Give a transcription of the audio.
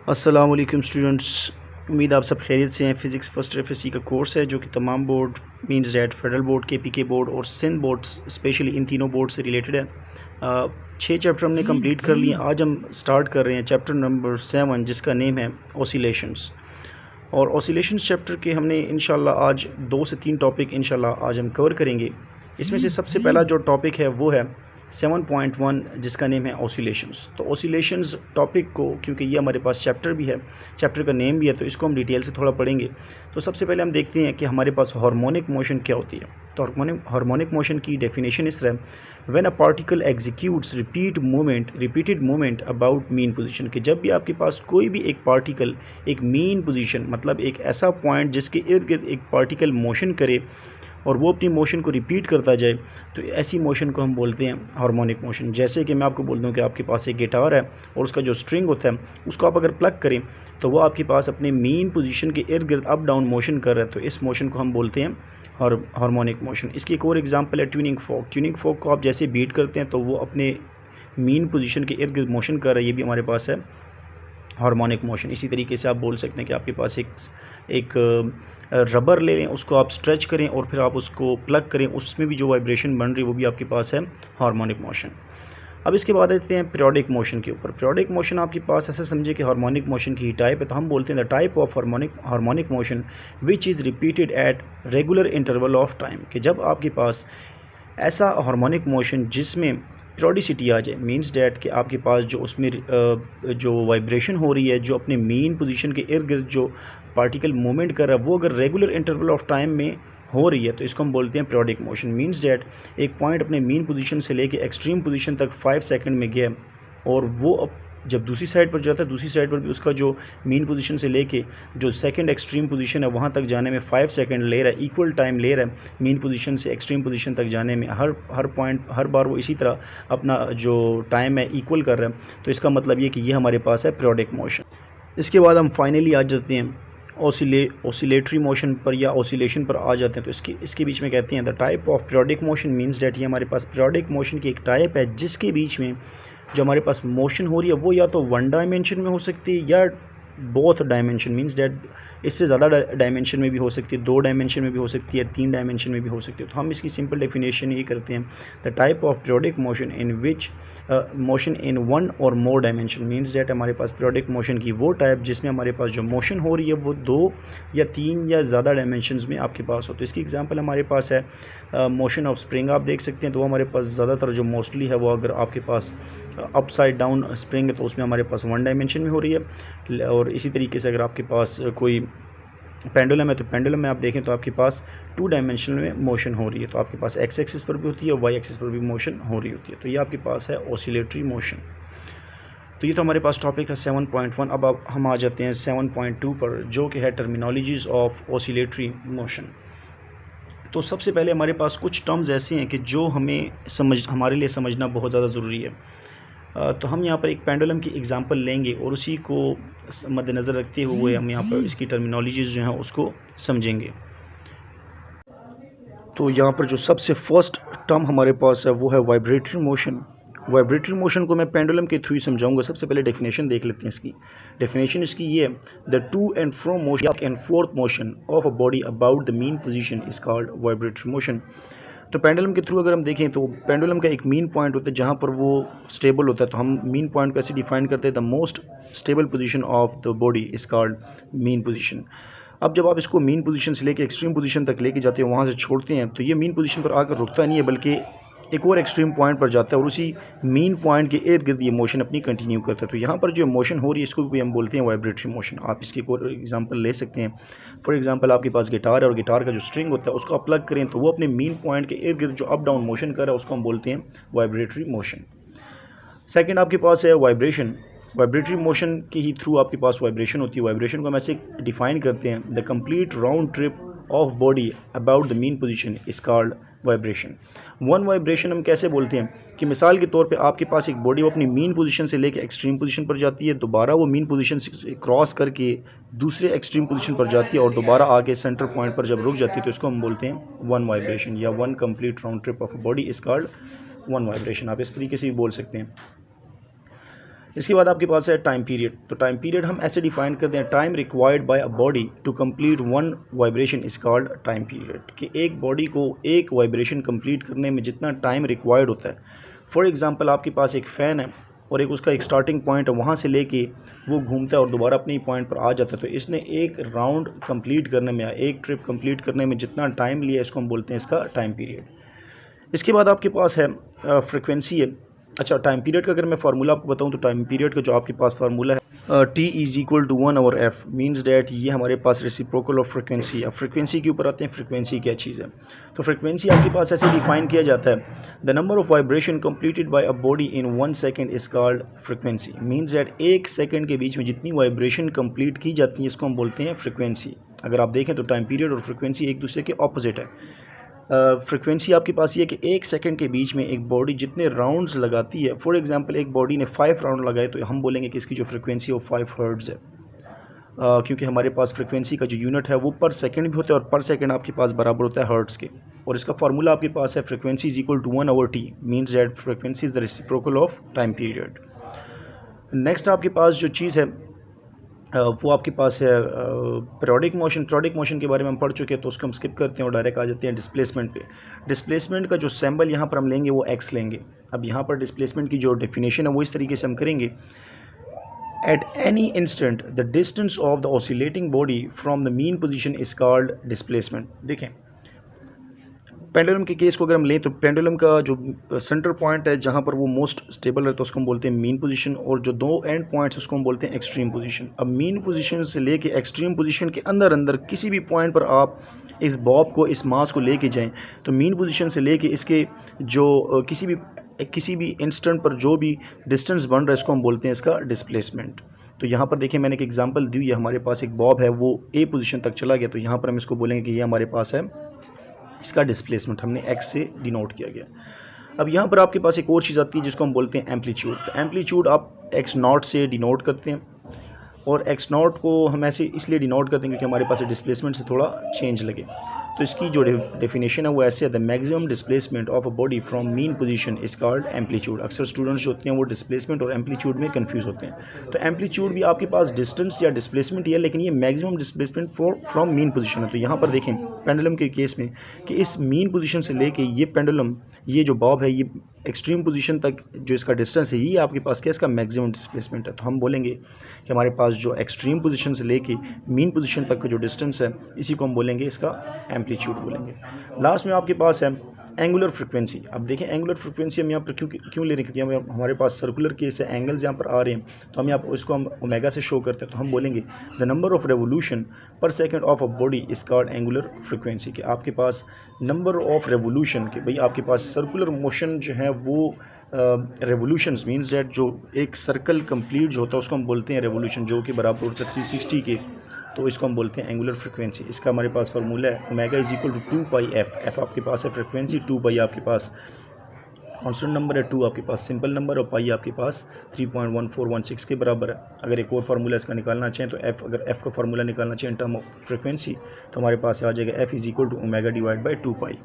अस्सलाम वालेकुम स्टूडेंट्स, उम्मीद आप सब खैरियत से हैं। फ़िज़िक्स फ़र्स्ट एफएससी का कोर्स है जो कि तमाम board means that federal board, KPK board और सिंध बोर्ड स्पेशली इन तीनों बोर्ड से रिलेटेड है। 6 चैप्टर हमने कंप्लीट कर लिए। आज हम स्टार्ट कर रहे हैं चैप्टर नंबर 7 जिसका नेम है ऑसिलेशंस। और ऑसिलेशंस चैप्टर के हमने इंशाल्लाह आज 2 से 3 टॉपिक इंशाल्लाह आज हम कवर करेंगे। इसमें से सबसे पहला जो टॉपिक है वो है 7.1 जिसका नेम है ऑसिलेशंस। तो ऑसिलेशंस टॉपिक को, क्योंकि ये हमारे पास चैप्टर भी है, चैप्टर का नेम भी है, तो इसको हम डिटेल से थोड़ा पढ़ेंगे। तो सबसे पहले हम देखते हैं कि हमारे पास हार्मोनिक मोशन क्या होती है। तो हार्मोनिक मोशन की डेफिनेशन इस तरह, when a particle executes repeated movement about mean position, कि जब भी आपके पास कोई भी एक पार्टिकल एक मीन पोजीशन मतलब एक ऐसा पॉइंट जिसके इर्द गिर्द एक पार्टिकल मोशन करे और वो अपनी मोशन को रिपीट करता जाए, तो ऐसी मोशन को हम बोलते हैं हार्मोनिक मोशन। जैसे कि मैं आपको बोल दूं कि आपके पास एक गिटार है और उसका जो स्ट्रिंग होता है उसको आप अगर प्लग करें तो वो आपके पास अपने मेन पोजीशन के इर्द गिर्द अप डाउन मोशन कर रहा है, तो इस मोशन को हम बोलते हैं हार्मोनिक मोशन। इसकी एक और एग्जांपल है ट्यूनिंग फोक। ट्यूनिंग फोक को आप जैसे बीट करते हैं तो वो अपने मेन पोजीशन के इर्द गिर्द मोशन कर रहा है, ये भी हमारे पास है हार्मोनिक मोशन। इसी तरीके से आप बोल सकते हैं कि आपके पास एक रबर ले लें, उसको आप स्ट्रेच करें और फिर आप उसको प्लग करें, उसमें भी जो वाइब्रेशन बन रही है वो भी आपके पास है हार्मोनिक मोशन। अब इसके बाद आते हैं पीरियोडिक मोशन के ऊपर। पीरियोडिक मोशन आपके पास ऐसा समझे कि हार्मोनिक मोशन की ही टाइप है, तो हम बोलते हैं the type of harmonic motion which is repeated at regular interval of time, कि जब आपके पास ऐसा हार्मोनिक मोशन जिसमें पीरियोडिसिटी आ जाए, मीन्स डैट कि आपके पास जो उसमें जो वाइब्रेशन हो रही है, जो अपने मेन पोजीशन के इर्द गिर्द जो पार्टिकल मूवमेंट कर रहा है, वो अगर रेगुलर इंटरवल ऑफ टाइम में हो रही है तो इसको हम बोलते हैं पीरियोडिक मोशन। मीन्स डैट एक पॉइंट अपने मेन पोजीशन से लेके एक्सट्रीम पोजीशन तक 5 सेकंड में गया और वो अब जब दूसरी साइड पर जाता है, दूसरी साइड पर भी उसका जो मेन पोजीशन से लेके जो सेकंड एक्सट्रीम पोजीशन है वहाँ तक जाने में 5 सेकंड ले रहा है, इक्वल टाइम ले रहा है मेन पोजीशन से एक्सट्रीम पोजीशन तक जाने में। हर पॉइंट हर बार वो इसी तरह अपना जो टाइम है इक्वल कर रहा है, तो इसका मतलब ये कि ये हमारे पास है पीरियोडिक मोशन। इसके बाद हम फाइनली आ जाते हैं ऑसिलेटरी मोशन पर या ऑसिलेशन पर आ जाते हैं। तो इसके बीच में कहते हैं the type of periodic motion means that, ये हमारे पास पीरियोडिक मोशन की एक टाइप है जिसके बीच में जो हमारे पास मोशन हो रही है वो या तो 1 डायमेंशन में हो सकती है या बोथ डायमेंशन, मीन्स डैट इससे ज़्यादा डायमेंशन में भी हो सकती है, 2 डायमेंशन में भी हो सकती है, 3 डायमेंशन में भी हो सकती है। तो हम इसकी सिंपल डेफिनेशन ये करते हैं the type of periodic motion in which motion in 1 और मोर डायमेंशन, मीन्स डैट हमारे पास पीरियोडिक मोशन की वो टाइप जिसमें हमारे पास जो मोशन हो रही है वो 2 या 3 या ज़्यादा डायमेंशंस में आपके पास हो। तो इसकी एग्जांपल हमारे पास है मोशन ऑफ स्प्रिंग। आप देख सकते हैं तो वो हमारे पास ज़्यादातर जो मोस्टली है वो अगर आपके पास अपसाइड डाउन स्प्रिंग है तो उसमें हमारे पास 1 डायमेंशन में हो रही है। और इसी तरीके से अगर आपके पास कोई पेंडुलम है तो पेंडुलम में आप देखें तो आपके पास 2 डायमेंशन में मोशन हो रही है, तो आपके पास एक्स एक्सिस पर भी होती है और वाई एक्सिस पर भी मोशन हो रही होती है। तो ये आपके पास है ऑसिलेटरी मोशन। तो ये तो हमारे पास टॉपिक था 7.1। अब हम आ जाते हैं 7.2 पर जो कि है टर्मिनोलॉजीज़ ऑफ ऑसिलेटरी मोशन। तो सबसे पहले हमारे पास कुछ टर्म्स ऐसे हैं कि जो हमारे लिए समझना बहुत ज़्यादा ज़रूरी है। तो हम यहाँ पर एक पेंडुलम की एग्जांपल लेंगे और उसी को मद्देनज़र रखते हुए हम यहाँ पर इसकी टर्मिनोलॉजीज़ जो हैं उसको समझेंगे। तो यहाँ पर जो सबसे फर्स्ट टर्म हमारे पास है वो है वाइब्रेटरी मोशन। वाइब्रेटरी मोशन को मैं पेंडुलम के थ्रू ही समझाऊंगा। सबसे पहले डेफिनेशन देख लेते हैं इसकी। डेफिनेशन इसकी ये है, the two and fro motion and fourth motion of a body about the mean position is called vibratory motion. तो पेंडुलम के थ्रू अगर हम देखें तो पेंडुलम का एक मीन पॉइंट होता है जहाँ पर वो स्टेबल होता है, तो हम मीन पॉइंट को ऐसे डिफाइन करते हैं the most stable position of the body is called mean position. अब जब आप इसको मीन पोजीशन से लेके एक्सट्रीम पोजीशन तक लेके जाते हैं, वहाँ से छोड़ते हैं, तो ये मीन पोजीशन पर आकर रुकता नहीं है बल्कि एक और एक्सट्रीम पॉइंट पर जाता है और उसी मीन पॉइंट के इर्द गिर्द ये मोशन अपनी कंटिन्यू करता है। तो यहाँ पर जो मोशन हो रही है इसको भी हम बोलते हैं वाइब्रेटरी मोशन। आप इसकी एक और एग्जांपल ले सकते हैं। फॉर एग्जांपल आपके पास गिटार है और गिटार का जो स्ट्रिंग होता है उसको आप प्लग करें तो वो अपने मीन पॉइंट के इर्द गिर्द जो अप डाउन मोशन कर रहा है उसको हम बोलते हैं वाइब्रेटरी मोशन। सेकेंड आपके पास है वाइब्रेशन। वाइब्रेटरी मोशन के ही थ्रू आपके पास वाइब्रेशन होती है। वाइब्रेशन को हम ऐसे डिफाइन करते हैं, the complete round trip of body about the mean position is called vibration. One vibration हम कैसे बोलते हैं कि मिसाल के तौर पे आपके पास एक बॉडी वो अपनी मीन पोजीशन से लेकर एक्सट्रीम पोजीशन पर जाती है, दोबारा वो मीन पोजीशन से क्रॉस करके दूसरे एक्सट्रीम पोजीशन पर जाती है और दोबारा आके सेंटर पॉइंट पर जब रुक जाती है तो इसको हम बोलते हैं वन वाइब्रेशन या one complete round trip of a body is called one vibration. आप इस तरीके से भी बोल सकते हैं। इसके बाद आपके पास है टाइम पीरियड। तो टाइम पीरियड हम ऐसे डिफाइन करते हैं, time required by a body to complete one vibration is called time period, कि एक बॉडी को एक वाइब्रेशन कंप्लीट करने में जितना टाइम रिक्वायर्ड होता है। फॉर एग्जांपल आपके पास एक फ़ैन है और एक उसका एक स्टार्टिंग पॉइंट है, वहाँ से लेके वो घूमता है और दोबारा अपने पॉइंट पर आ जाता है, तो इसने एक राउंड कंप्लीट करने में, एक ट्रिप कंप्लीट करने में जितना टाइम लिया इसको हम बोलते हैं इसका टाइम पीरियड। इसके बाद आपके पास है फ्रिक्वेंसी है। अच्छा, टाइम पीरियड का अगर मैं फार्मूला आपको बताऊं तो टाइम पीरियड का जो आपके पास फार्मूला है T is equal to 1/f, means that ये हमारे पास रेसिप्रोकल ऑफ फ्रिक्वेंसी। अब फ्रिक्वेंसी के ऊपर आते हैं, फ्रिक्वेंसी क्या चीज़ है। तो फ्रिक्वेंसी आपके पास ऐसे डिफाइन किया जाता है, the number of vibration completed by a body in 1 second is called frequency, means that 1 second के बीच में जितनी वाइब्रेशन कंप्लीट की जाती है इसको हम बोलते हैं फ्रिक्वेंसी। अगर आप देखें तो टाइम पीरियड और फ्रिक्वेंसी एक दूसरे के ऑपोजिट है। फ्रिक्वेंसी आपके पास ये है कि 1 सेकंड के बीच में एक बॉडी जितने राउंड्स लगाती है, फॉर एग्जांपल एक बॉडी ने 5 राउंड लगाए तो हम बोलेंगे कि इसकी जो फ्रिक्वेंसी है वो 5 हर्ट्ज़ है, क्योंकि हमारे पास फ्रिक्वेंसी का जो यूनिट है वो पर सेकंड भी होता है और पर सेकंड आपके पास बराबर होता है हर्ट्ज़ के। और इसका फार्मूला आपके पास है frequency is equal to 1/t, means that frequency is the reciprocal of time period. Next आपके पास जो चीज़ है वो आपके पास है पीरियोडिक मोशन। पीरियोडिक मोशन के बारे में हम पढ़ चुके हैं तो उसको हम स्किप करते हैं और डायरेक्ट आ जाते हैं डिस्प्लेसमेंट पे। डिस्प्लेसमेंट का जो सिंबल यहाँ पर हम लेंगे वो एक्स लेंगे। अब यहाँ पर डिस्प्लेसमेंट की जो डेफिनेशन है वो इस तरीके से हम करेंगे, at any instant the distance of the oscillating body from the mean position is called displacement. देखें, पेंडुलम के केस को अगर हम लें तो पेंडुलम का जो सेंटर पॉइंट है जहाँ पर वो मोस्ट स्टेबल रहता है उसको हम बोलते हैं मीन पोजीशन, और जो दो एंड पॉइंट्स उसको हम बोलते हैं एक्सट्रीम पोजीशन। अब मीन पोजीशन से लेके एक्सट्रीम पोजीशन के अंदर अंदर किसी भी पॉइंट पर आप इस बॉब को, इस मास को लेके जाएं तो मीन पोजीशन से लेके इसके जो किसी भी इंस्टेंट पर जो भी डिस्टेंस बन रहा है इसको हम बोलते हैं इसका डिस्प्लेसमेंट। तो यहाँ पर देखिए मैंने एक एग्जांपल दी हुई है, हमारे पास एक बॉब है वो ए पोजीशन तक चला गया, तो यहाँ पर हम इसको बोलेंगे कि ये हमारे पास है इसका डिस्प्लेसमेंट, हमने एक्स से डिनोट किया गया। अब यहाँ पर आपके पास एक और चीज़ आती है जिसको हम बोलते हैं एम्पलीट्यूड। तो एम्पलीट्यूड आप एक्स नॉट से डिनोट करते हैं, और एक्स नॉट को हम ऐसे इसलिए डिनोट करते हैं क्योंकि हमारे पास डिस्प्लेसमेंट से थोड़ा चेंज लगे। तो इसकी जो डेफिनेशन है वो ऐसे है, the maximum displacement of a body from mean position is called amplitude. अक्सर स्टूडेंट्स जो होते हैं वो डिस्प्लेसमेंट और एम्पलीट्यूड में कंफ्यूज होते हैं। तो एम्पलीट्यूड भी आपके पास डिस्टेंस या डिस्प्लेसमेंट ही है, लेकिन ये maximum displacement from mean position है। तो यहाँ पर देखें पेंडुलम के केस में कि इस मीन पोजीशन से लेके ये पेंडुलम, ये जो बॉब है, ये एक्सट्रीम पोजीशन तक जो इसका डिस्टेंस है ये आपके पास क्या इसका मैक्सिमम डिस्प्लेसमेंट है। तो हम बोलेंगे कि हमारे पास जो एक्सट्रीम पोजीशन से लेके मीन पोजीशन तक का जो डिस्टेंस है इसी को हम बोलेंगे इसका एम्पलीट्यूड बोलेंगे। लास्ट में आपके पास है एंगुलर फ्रिक्वेंसी। अब देखें एंगुलर फ्रिक्वेंसी हम यहाँ पर क्यों ले रहे हैं, क्योंकि हमारे पास सर्कुलर केस है, एंगल्स यहाँ पर आ रहे हैं, तो हम यहाँ पर इसको हम ओमेगा से शो करते हैं। तो हम बोलेंगे द नंबर ऑफ रेवोल्यूशन पर second of a body is called angular frequency, कि आपके पास नंबर ऑफ रेवोल्यूशन के, भाई आपके पास सर्कुलर मोशन जो है वो रेवोल्यूशंस मीन्स डैट जो एक सर्कल कंप्लीट जो होता है उसको हम बोलते हैं रेवोल्यूशन, जो कि बराबर होता है 360 के, तो इसको हम बोलते हैं एंगुलर फ्रिक्वेंसी। इसका हमारे पास फार्मूला है omega is equal to 2πf। F आपके पास है फ्रिक्वेंसी, 2π आपके पास कॉन्स्टेंट नंबर है, 2 आपके पास सिंपल नंबर और पाई आपके पास 3.1416 के बराबर है। अगर एक और फार्मूला इसका निकालना चाहें तो एफ, अगर एफ का फार्मूला निकालना चाहें इन टर्म ऑफ फ्रिक्वेंसी तो हमारे पास आ जाएगा F is equal to omega divide by 2π।